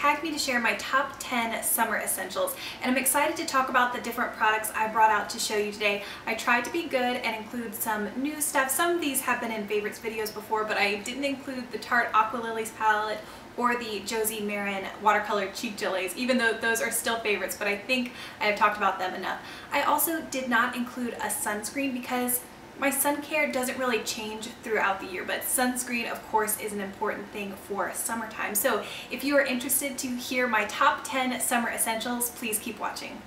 tagged me to share my top 10 summer essentials, and I'm excited to talk about the different products I brought out to show you today. I tried to be good and include some new stuff. Some of these have been in favorites videos before, but I didn't include the Tarte Aqua Lilies palette or the Josie Maran watercolor cheek gelays, even though those are still favorites, but I think I have talked about them enough. I also did not include a sunscreen because my sun care doesn't really change throughout the year, but sunscreen of course is an important thing for summertime. So if you are interested to hear my top 10 summer essentials, please keep watching.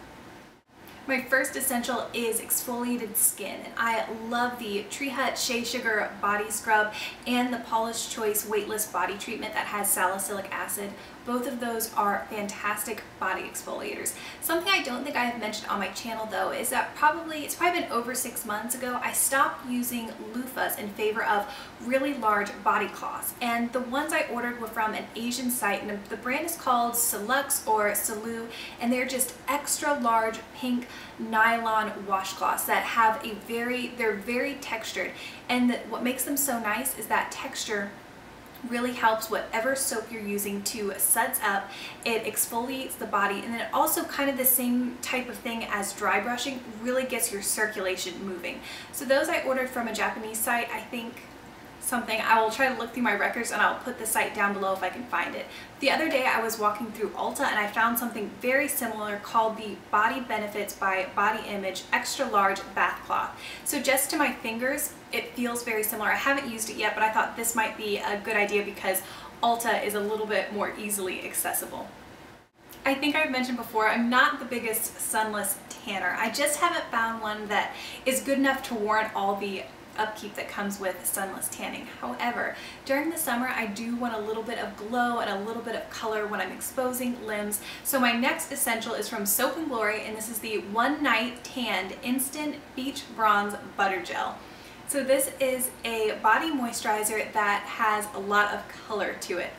My first essential is Exfoliated Skin, and I love the Tree Hut Shea Sugar Body Scrub and the Paula's Choice Weightless Body Treatment that has salicylic acid. Both of those are fantastic body exfoliators. Something I don't think I have mentioned on my channel though is that it's probably been over 6 months ago, I stopped using loofahs in favor of really large body cloths. And the ones I ordered were from an Asian site, and the brand is called Celux or Salu, and they're just extra large pink nylon washcloths that have they're very textured. And what makes them so nice is that texture really helps whatever soap you're using to suds up. It exfoliates the body, and then it also, kind of the same type of thing as dry brushing, really gets your circulation moving. So those I ordered from a Japanese site. I will try to look through my records and I'll put the site down below if I can find it. The other day I was walking through Ulta and I found something very similar called the Body Benefits by Body Image Extra Large Bath Cloth. So just to my fingers, it feels very similar. I haven't used it yet, but I thought this might be a good idea because Ulta is a little bit more easily accessible. I think I've mentioned before, I'm not the biggest sunless tanner. I just haven't found one that is good enough to warrant all the upkeep that comes with sunless tanning. However, during the summer I do want a little bit of glow and a little bit of color when I'm exposing limbs. So my next essential is from Soap & Glory, and this is the One Night Tanned Instant Beach Bronze Butter Gel. So this is a body moisturizer that has a lot of color to it,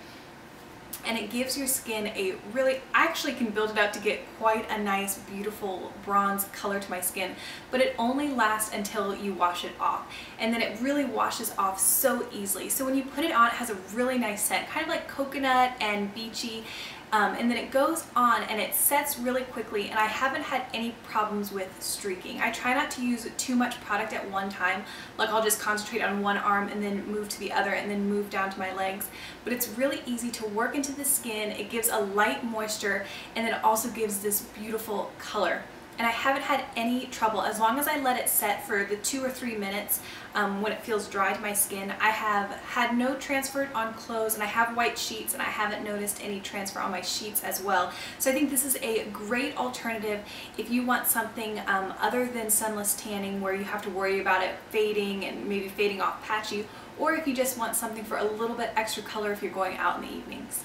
and it gives your skin I actually can build it up to get quite a nice, beautiful bronze color to my skin, but it only lasts until you wash it off, and then it really washes off so easily. So when you put it on, it has a really nice scent, kind of like coconut and beachy. And then it goes on and it sets really quickly, and I haven't had any problems with streaking. I try not to use too much product at one time, like I'll just concentrate on one arm and then move to the other and then move down to my legs. But it's really easy to work into the skin. It gives a light moisture, and then it also gives this beautiful color. And I haven't had any trouble as long as I let it set for the 2 or 3 minutes when it feels dry to my skin. I have had no transfer on clothes, and I have white sheets and I haven't noticed any transfer on my sheets as well. So I think this is a great alternative if you want something other than sunless tanning where you have to worry about it fading and maybe fading off patchy, or if you just want something for a little bit extra color if you're going out in the evenings.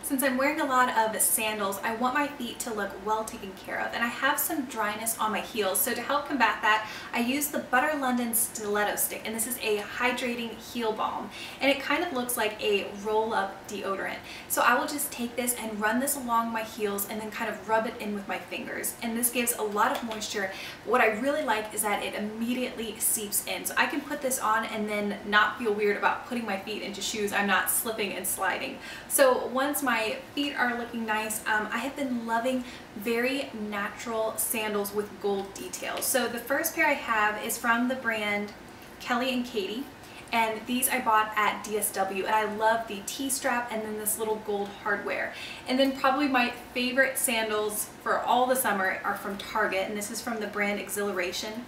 Since I'm wearing a lot of sandals, I want my feet to look well taken care of, and I have some dryness on my heels. So to help combat that, I use the Butter London Stiletto stick, and this is a hydrating heel balm, and it kind of looks like a roll-up deodorant. So I will just take this and run this along my heels and then kind of rub it in with my fingers, and this gives a lot of moisture. What I really like is that it immediately seeps in, so I can put this on and then not feel weird about putting my feet into shoes. I'm not slipping and sliding. So once my feet are looking nice, I have been loving very natural sandals with gold details. So the first pair I have is from the brand Kelly and Katie, and these I bought at DSW, and I love the T-strap and then this little gold hardware. And then probably my favorite sandals for all the summer are from Target, and this is from the brand Exhilaration.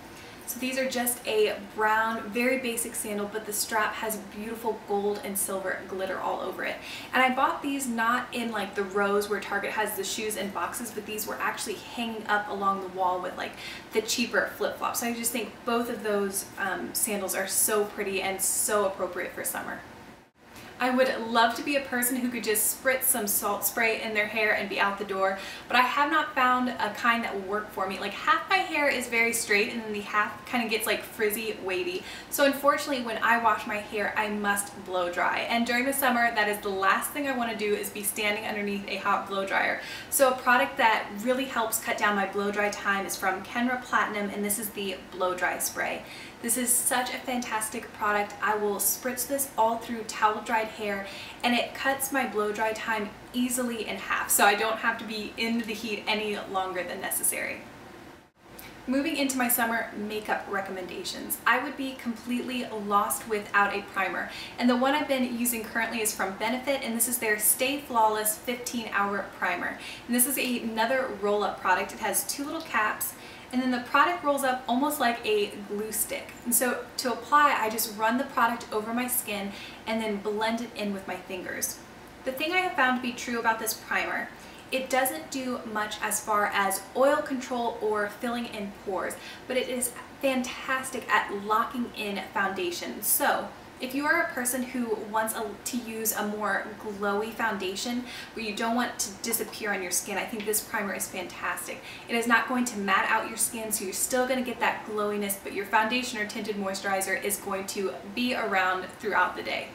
So these are just a brown, very basic sandal, but the strap has beautiful gold and silver glitter all over it. And I bought these not in like the rows where Target has the shoes in boxes, but these were actually hanging up along the wall with like the cheaper flip-flops. So I just think both of those sandals are so pretty and so appropriate for summer. I would love to be a person who could just spritz some salt spray in their hair and be out the door, but I have not found a kind that will work for me. Like, half my hair is very straight and then the half kind of gets like frizzy, wavy. So unfortunately, when I wash my hair, I must blow dry. And during the summer, that is the last thing I want to do, is be standing underneath a hot blow dryer. So a product that really helps cut down my blow dry time is from Kenra Platinum, and this is the blow dry spray. This is such a fantastic product. I will spritz this all through towel dried hair, and it cuts my blow dry time easily in half, so I don't have to be in the heat any longer than necessary. Moving into my summer makeup recommendations, I would be completely lost without a primer, and the one I've been using currently is from Benefit, and this is their Stay Flawless 15-Hour Primer. And this is another roll-up product. It has 2 little caps, and then the product rolls up almost like a glue stick. And so to apply, I just run the product over my skin and then blend it in with my fingers. The thing I have found to be true about this primer, it doesn't do much as far as oil control or filling in pores, but it is fantastic at locking in foundation. So if you are a person who wants to use a more glowy foundation, but you don't want to disappear on your skin, I think this primer is fantastic. It is not going to matte out your skin, so you're still going to get that glowiness, but your foundation or tinted moisturizer is going to be around throughout the day.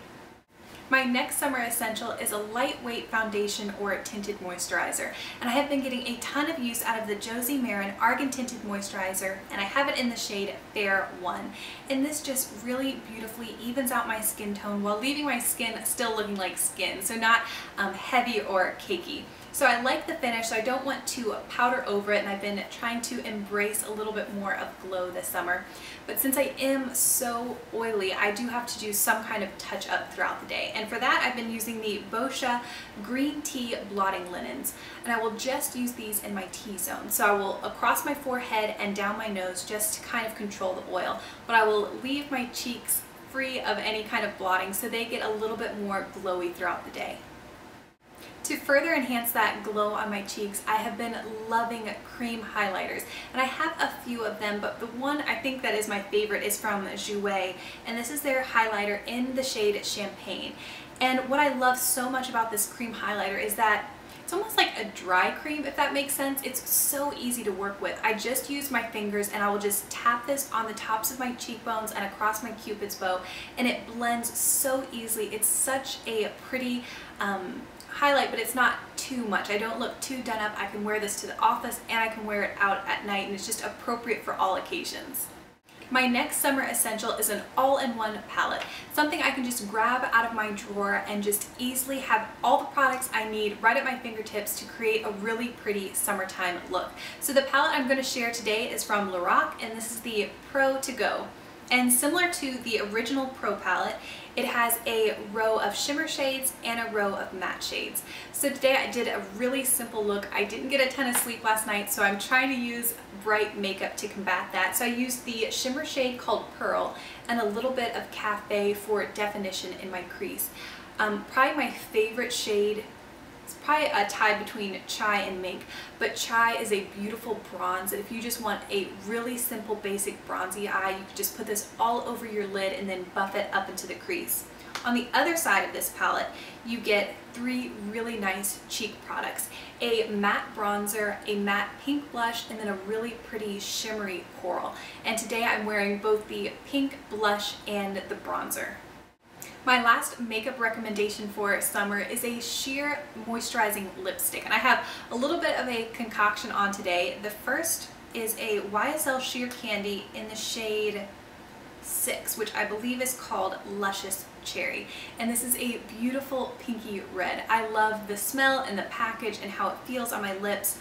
My next summer essential is a lightweight foundation or a tinted moisturizer, and I have been getting a ton of use out of the Josie Maran Argan Tinted Moisturizer, and I have it in the shade Fair 1. And this just really beautifully evens out my skin tone while leaving my skin still looking like skin, so not heavy or cakey. So I like the finish, so I don't want to powder over it, and I've been trying to embrace a little bit more of glow this summer. But since I am so oily, I do have to do some kind of touch up throughout the day. And for that, I've been using the Boscia Green Tea Blotting Linens. And I will just use these in my T-zone. So I will across my forehead and down my nose just to kind of control the oil. But I will leave my cheeks free of any kind of blotting so they get a little bit more glowy throughout the day. To further enhance that glow on my cheeks, I have been loving cream highlighters, and I have a few of them, but the one I think that is my favorite is from Jouer, and this is their highlighter in the shade Champagne. And what I love so much about this cream highlighter is that it's almost like a dry cream, if that makes sense. It's so easy to work with. I just use my fingers and I will just tap this on the tops of my cheekbones and across my Cupid's bow, and it blends so easily. It's such a pretty highlight, but it's not too much. I don't look too done up. I can wear this to the office and I can wear it out at night, and it's just appropriate for all occasions. My next summer essential is an all-in-one palette, something I can just grab out of my drawer and just easily have all the products I need right at my fingertips to create a really pretty summertime look. So the palette I'm going to share today is from Lorac, and this is the Pro To Go. And similar to the original Pro palette, it has a row of shimmer shades and a row of matte shades. So today I did a really simple look. I didn't get a ton of sleep last night, so I'm trying to use bright makeup to combat that. So I used the shimmer shade called Pearl and a little bit of Cafe for definition in my crease. Probably my favorite shade, it's probably a tie between Chai and Mink, but Chai is a beautiful bronze, and if you just want a really simple basic bronzy eye, you can just put this all over your lid and then buff it up into the crease. On the other side of this palette, you get 3 really nice cheek products: a matte bronzer, a matte pink blush, and then a really pretty shimmery coral. And today I'm wearing both the pink blush and the bronzer. My last makeup recommendation for summer is a sheer moisturizing lipstick, and I have a little bit of a concoction on today. The first is a YSL Sheer Candy in the shade 6, which I believe is called Luscious Cherry, and this is a beautiful pinky red. I love the smell and the package and how it feels on my lips.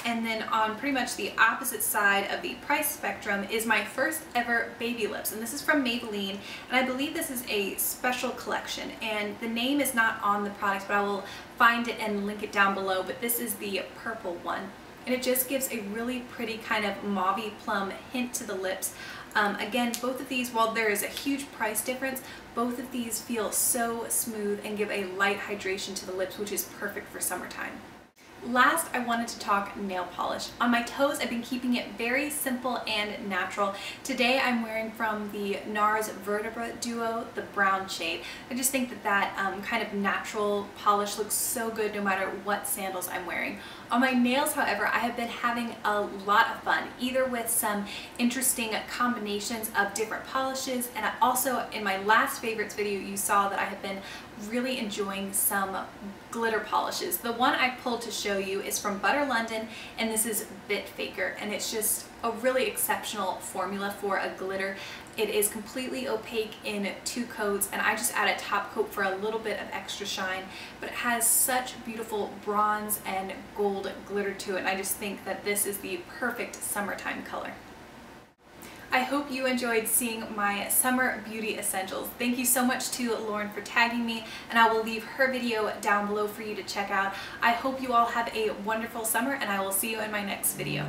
And then on pretty much the opposite side of the price spectrum is my first ever baby lips, and this is from Maybelline, and I believe this is a special collection, and the name is not on the product, but I will find it and link it down below. But this is the purple one, and it just gives a really pretty kind of mauvey plum hint to the lips. Again, both of these, while there is a huge price difference, both of these feel so smooth and give a light hydration to the lips, which is perfect for summertime. Last, I wanted to talk nail polish. On my toes, I've been keeping it very simple and natural. Today, I'm wearing from the NARS Vertebra Duo, the brown shade. I just think that that kind of natural polish looks so good no matter what sandals I'm wearing. On my nails, however, I have been having a lot of fun, either with some interesting combinations of different polishes, and also in my last favorites video, you saw that I have been really enjoying some glitter polishes. The one I pulled to show you is from Butter London, and this is Bit Faker, and it's just a really exceptional formula for a glitter. It is completely opaque in 2 coats, and I just add a top coat for a little bit of extra shine, but it has such beautiful bronze and gold glitter to it, and I just think that this is the perfect summertime color. I hope you enjoyed seeing my summer beauty essentials. Thank you so much to Lauren for tagging me, and I will leave her video down below for you to check out. I hope you all have a wonderful summer, and I will see you in my next video.